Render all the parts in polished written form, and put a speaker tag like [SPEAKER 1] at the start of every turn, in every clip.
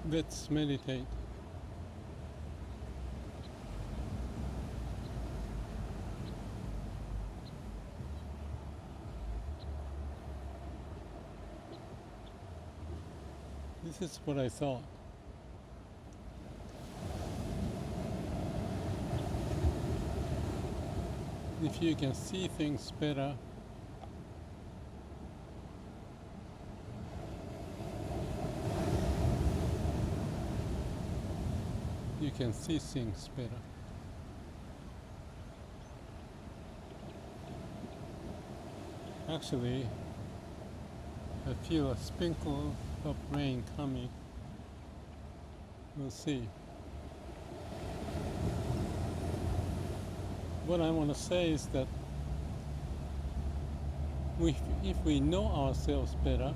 [SPEAKER 1] Let's meditate. This is what I thought. If you can see things better, you can see things better. Actually, I feel a sprinkle of rain coming. We'll see. What I want to say is that if we know ourselves better,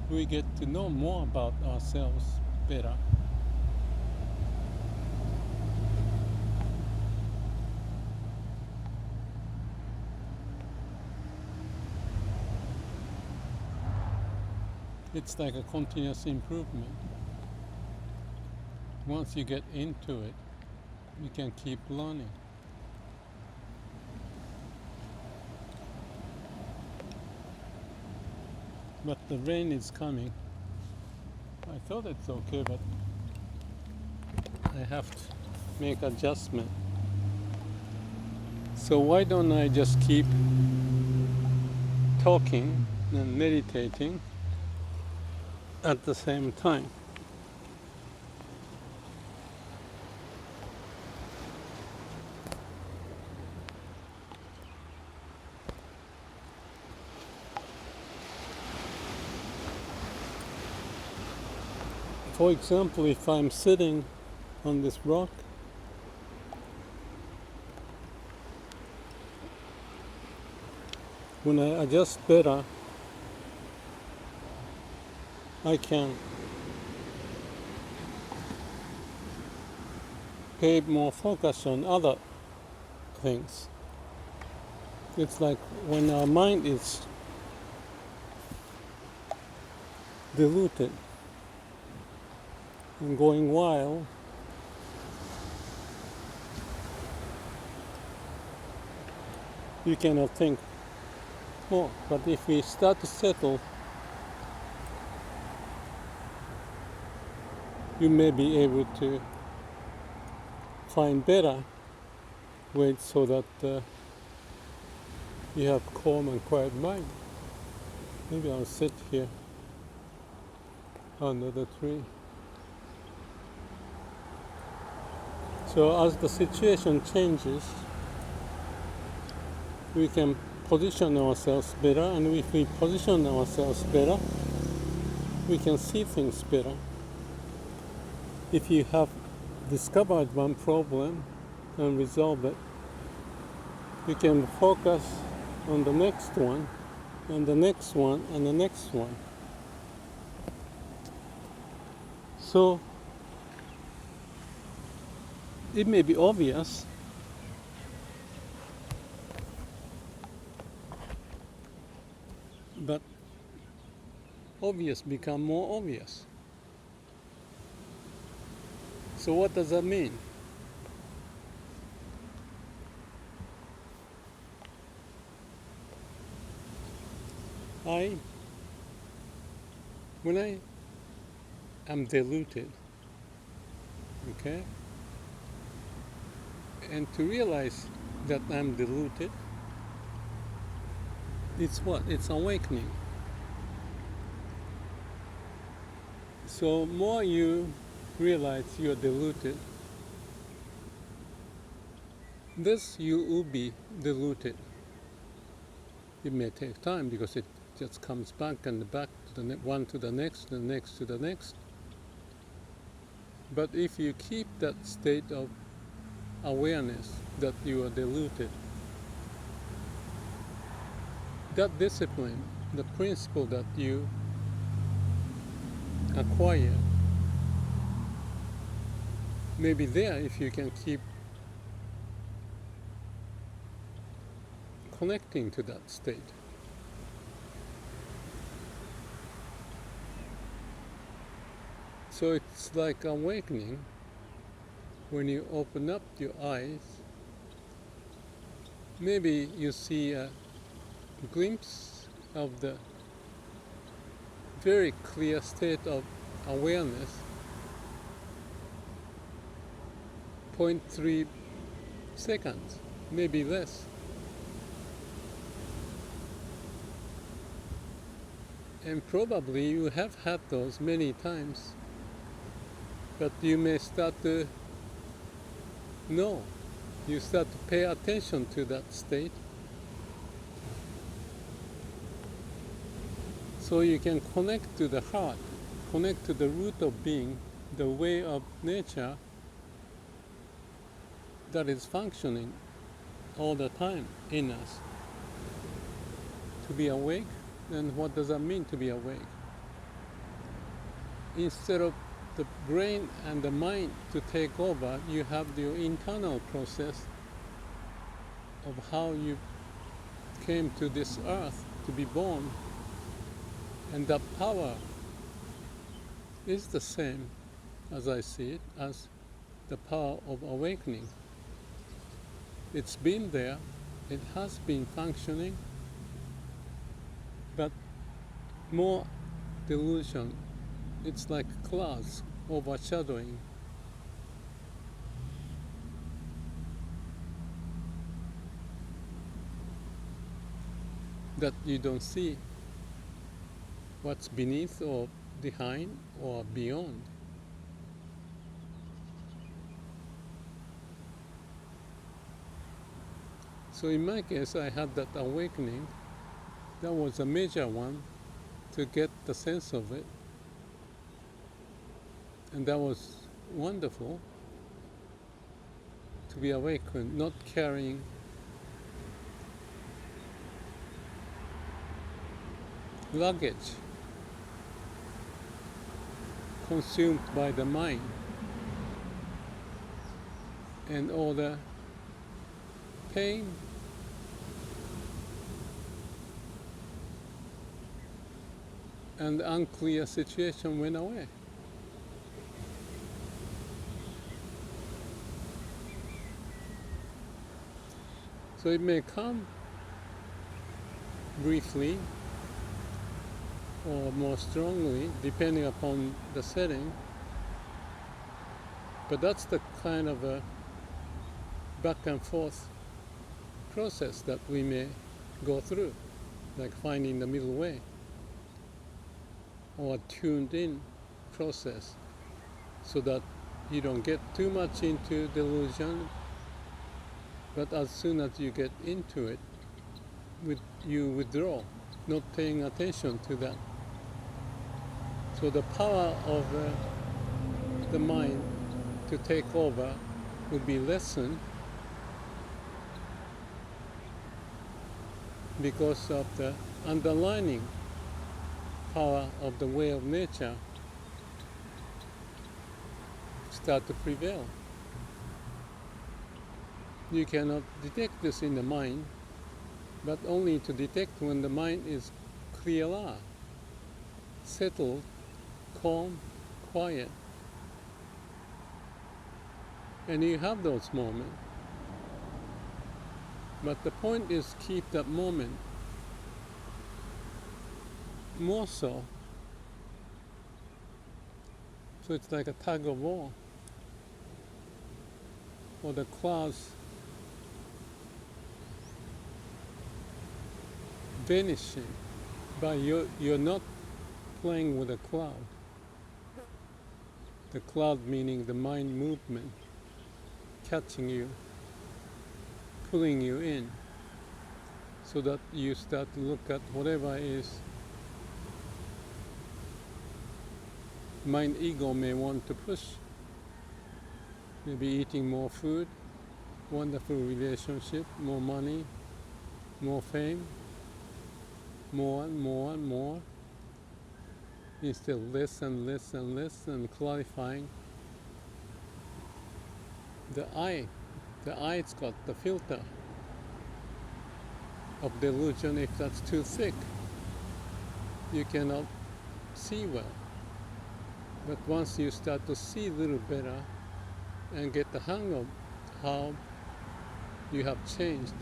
[SPEAKER 1] we get to know more about ourselves better. It's like a continuous improvement. Once you get into it, you can keep learning. But the rain is coming. I thought it's okay, but I have to make adjustment. So why don't I just keep talking and meditating at the same time? For example, if I'm sitting on this rock, when I adjust better, I can pay more focus on other things. It's like when our mind is diluted and going wild, you cannot think more. But if we start to settle, you may be able to find better ways so that you have calm and quiet mind. Maybe I'll sit here under the tree. So as the situation changes, we can position ourselves better, and if we position ourselves better, we can see things better. If you have discovered one problem and resolve it, you can focus on the next one, and the next one, and the next one. So it may be obvious, but obvious become more obvious. So what does that mean? When I am diluted, okay, and to realize that I'm diluted, it's what? It's awakening. So more you realize you're diluted, this you will be diluted. It may take time because it just comes back and back to the one to the next, the next to the next. But if you keep that state of awareness that you are diluted, that discipline, the principle that you acquire, may be there if you can keep connecting to that state. So it's like awakening when you open up your eyes. Maybe you see a glimpse of the very clear state of awareness, 0.3 seconds, maybe less. And probably you have had those many times, but you may start to know, you start to pay attention to that state, so you can connect to the heart, connect to the root of being, the way of nature that is functioning all the time in us. To be awake, then what does that mean to be awake? Instead of the brain and the mind to take over, you have your internal process of how you came to this earth to be born, and that power is the same, as I see it, as the power of awakening. It's been there, it has been functioning, but more delusion. It's like clouds overshadowing. That you don't see what's beneath or behind or beyond. So in my case, I had that awakening. That was a major one to get the sense of it. And that was wonderful to be awakened, not carrying luggage consumed by the mind and all the pain and the unclear situation went away. So it may come briefly or more strongly, depending upon the setting, but that's the kind of a back and forth process that we may go through, like finding the middle way or tuned in process, so that you don't get too much into delusion, but as soon as you get into it, you withdraw, not paying attention to that. So the power of the mind to take over will be lessened because of the underlying power of the way of nature start to prevail. You cannot detect this in the mind, but only to detect when the mind is clear, settled, calm, quiet. And you have those moments. But the point is keep that moment more so. So it's like a tug of war, or the clouds vanishing, but you're not playing with a cloud. The cloud meaning the mind movement, catching you, pulling you in, so that you start to look at whatever is mind ego may want to push. Maybe eating more food, wonderful relationship, more money, more fame, more and more and more, instead of less and less and less, and clarifying. The eye's got the filter of delusion. If that's too thick, you cannot see well. But once you start to see a little better and get the hang of how you have changed,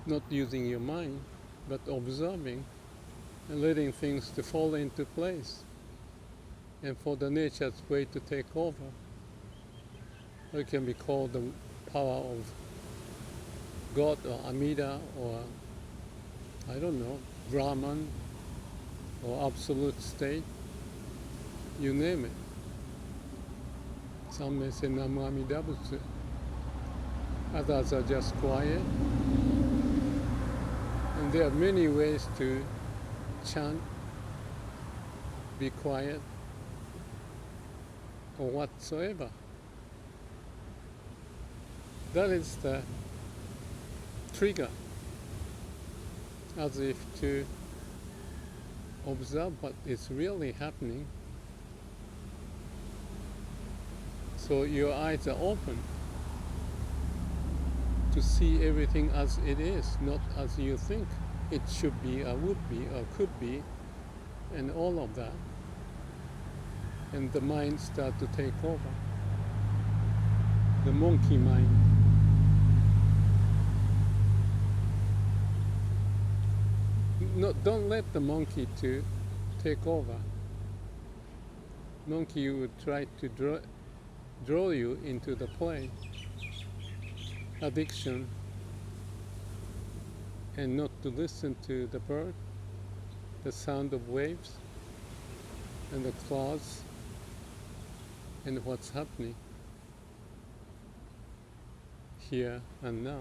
[SPEAKER 1] not using your mind, but observing and letting things to fall into place, and for the nature's way to take over. It can be called the power of God or Amida or, I don't know, Brahman or absolute state, you name it. Some may say Namu Amida Butsu. Others are just quiet. And there are many ways to chant, be quiet, or whatsoever. That is the trigger, as if to observe what is really happening. So your eyes are open to see everything as it is, not as you think it should be or would be or could be, and all of that. And the mind starts to take over. The monkey mind. No, don't let the monkey to take over. Monkey would try to draw you into the play, addiction, and not to listen to the bird, the sound of waves, and the clouds, and what's happening here and now.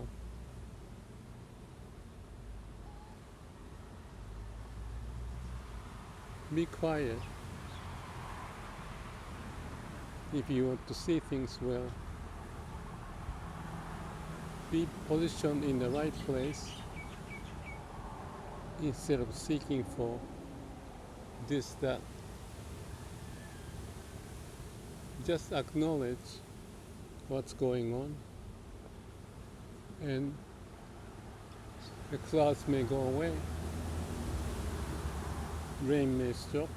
[SPEAKER 1] Be quiet if you want to see things well. Be positioned in the right place instead of seeking for this, that. Just acknowledge what's going on, and the clouds may go away. Rain may stop,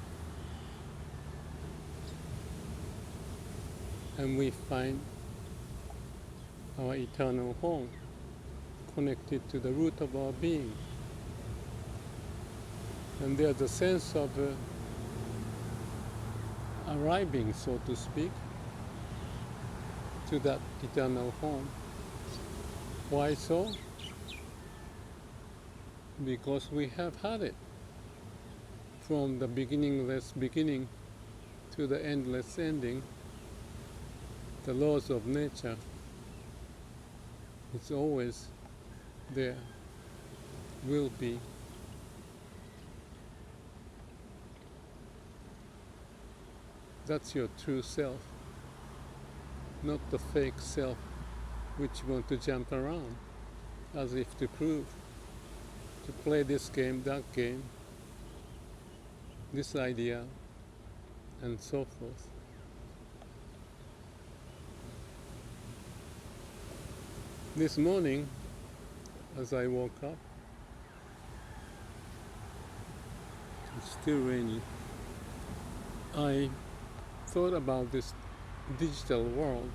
[SPEAKER 1] and we find our eternal home connected to the root of our being. And there's a sense of arriving, so to speak, to that eternal home. Why so? Because we have had it. From the beginningless beginning to the endless ending, the laws of nature, it's always there, will be. That's your true self, not the fake self which you want to jump around as if to prove, to play this game, that game, this idea, and so forth. This morning, as I woke up, it's still raining, I thought about this digital world,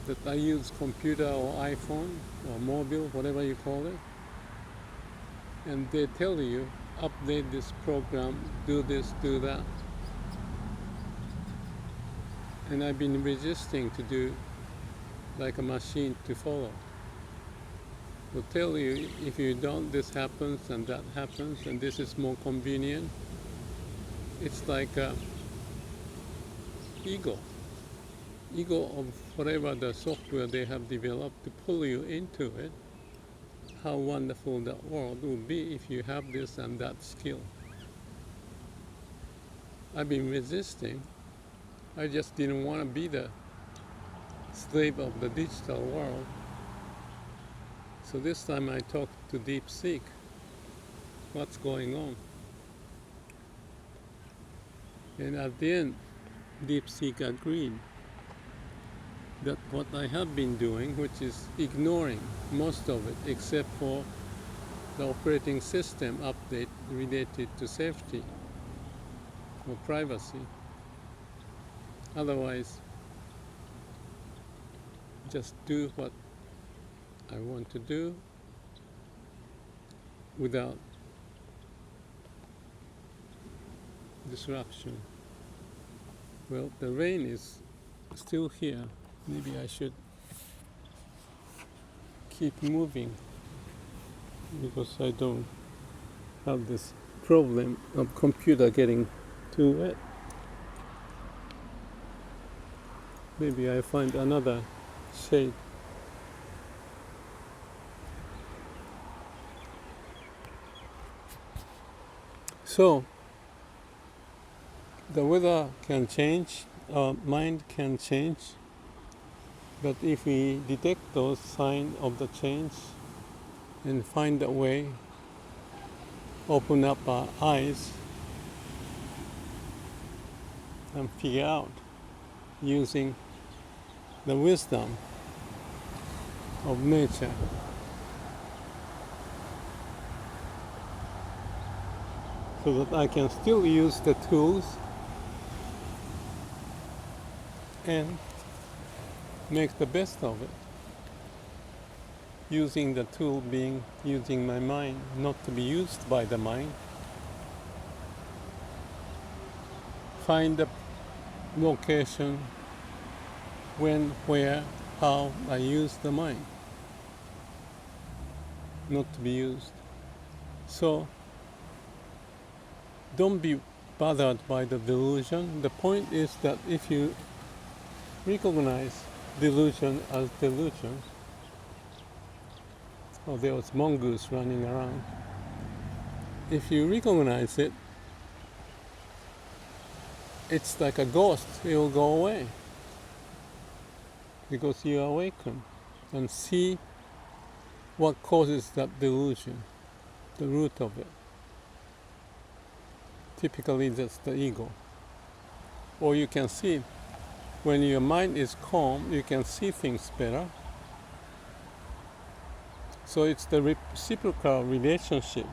[SPEAKER 1] that I use computer or iPhone or mobile, whatever you call it, and they tell you, update this program, do this, do that. And I've been resisting to do like a machine to follow. They'll tell you, if you don't, this happens and that happens, and this is more convenient. It's like a ego of whatever the software they have developed to pull you into it. How wonderful that world would be if you have this and that skill. I've been resisting. I just didn't want to be the slave of the digital world. So this time I talked to DeepSeek. What's going on? And at the end, DeepSeek agreed that what I have been doing, which is ignoring most of it except for the operating system update related to safety, or privacy. Otherwise, just do what I want to do without disruption. Well, the rain is still here. Maybe I should keep moving because I don't have this problem of computer getting too wet. Maybe I find another shade. So, the weather can change, our mind can change, but if we detect those signs of the change and find a way, open up our eyes and figure out using the wisdom of nature. So that I can still use the tools and make the best of it. Using the tool being using my mind, not to be used by the mind. Find the location, when, where, how I use the mind, not to be used. So don't be bothered by the delusion. The point is that if you recognize delusion as delusion, oh, there was mongoose running around. If you recognize it, it's like a ghost. It will go away because you awaken and see what causes that delusion, the root of it. Typically that's the ego. Or you can see, when your mind is calm, you can see things better. So it's the reciprocal relationship,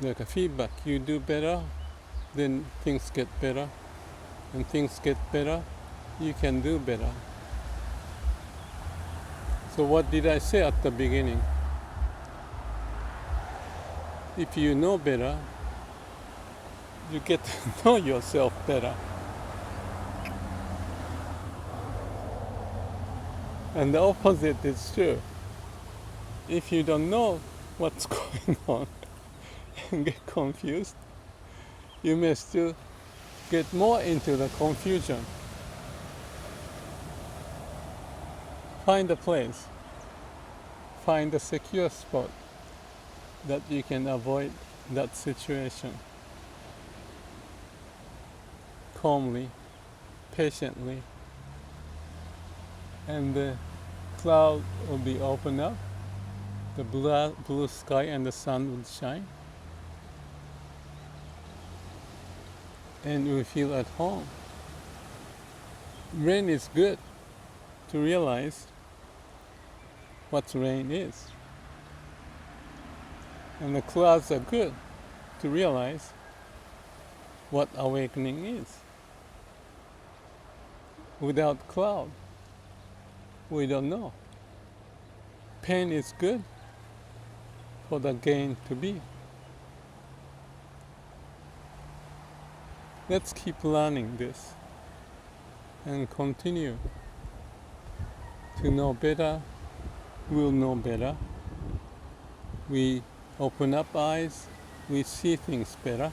[SPEAKER 1] like a feedback. You do better, then things get better. And things get better, you can do better. So what did I say at the beginning? If you know better, you get to know yourself better. And the opposite is true. If you don't know what's going on and get confused, you may still get more into the confusion. Find a place, find a secure spot that you can avoid that situation. Calmly, patiently, and the cloud will be opened up, the blue sky and the sun will shine, and you will feel at home. Rain is good to realize what rain is, and the clouds are good to realize what awakening is. Without cloud, we don't know. Pain is good for the gain to be. Let's keep learning this and continue to know better. We'll know better. We open up eyes, we see things better,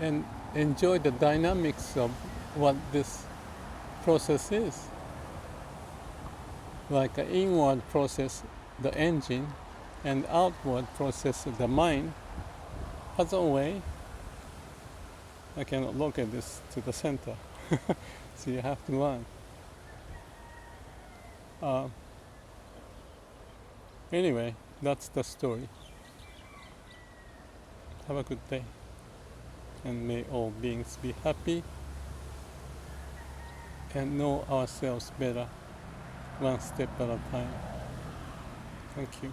[SPEAKER 1] and enjoy the dynamics of what this process is. Like an inward process, the engine, and outward process, the mind, has a way. I cannot look at this to the center, so you have to learn. Anyway, that's the story. Have a good day, and may all beings be happy and know ourselves better, one step at a time. Thank you.